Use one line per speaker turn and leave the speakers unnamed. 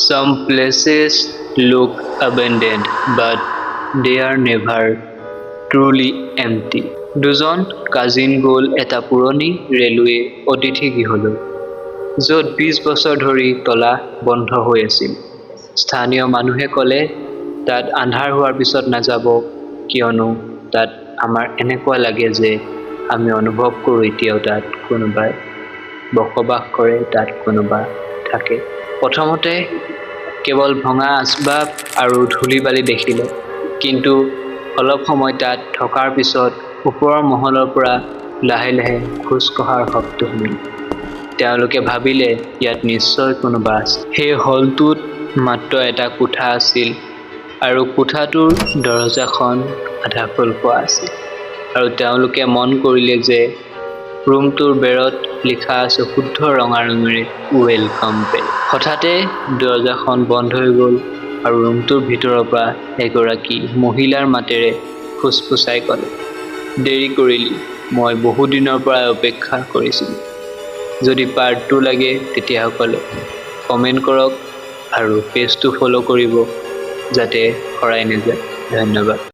Some places look abandoned, but they are never truly empty. দুজন cousin গ'ল এটা পুৰণি ৰেলৱে অতিথি গৃহলৈ, য'ত 20 বছৰ ধৰি তলা বন্ধ হৈ আছিল। স্থানীয় মানুহে ক'লে তাত আন্ধাৰ হোৱাৰ পিছত নাযাব, কিয়নো তাত আমাৰ এনেকুৱা লাগে যে আমি অনুভৱ কৰোঁ এতিয়াও তাত কোনোবাই বসবাস কৰে, তাত কোনোবা থাকে। প্ৰথমতে কেৱল ভঙা আচবাব আৰু ধূলি বালি দেখিলে, কিন্তু অলপ সময় তাত থকাৰ পিছত ওপৰৰ মহলৰ পৰা লাহে লাহে খোজ কঢ়াৰ শব্দ শুনিলে। তেওঁলোকে ভাবিলে ইয়াত নিশ্চয় কোনোবা আছে। সেই হলটোত মাত্ৰ এটা কোঠা আছিল, আৰু কোঠাটোৰ দৰজাখন আধা খোল খোৱা আছিল। আৰু তেওঁলোকে মন কৰিলে যে ৰুমটোৰ বেৰত লিখা আছে শুদ্ধ ৰঙা ৰঙেৰে ৱেলকাম বেক। হঠাতে দৰজাখন বন্ধ হৈ গ'ল, আৰু ৰুমটোৰ ভিতৰৰ পৰা এগৰাকী মহিলাৰ মাতেৰে ফুচফুচাই ক'লে, দেৰি কৰিলি, মই বহুদিনৰ পৰা অপেক্ষা কৰিছিলোঁ। যদি পাৰ্ট 2 লাগে তেতিয়াসকলে কমেণ্ট কৰক আৰু পেজটো ফ'ল' কৰিব যাতে হেৰাই নাযায়। ধন্যবাদ।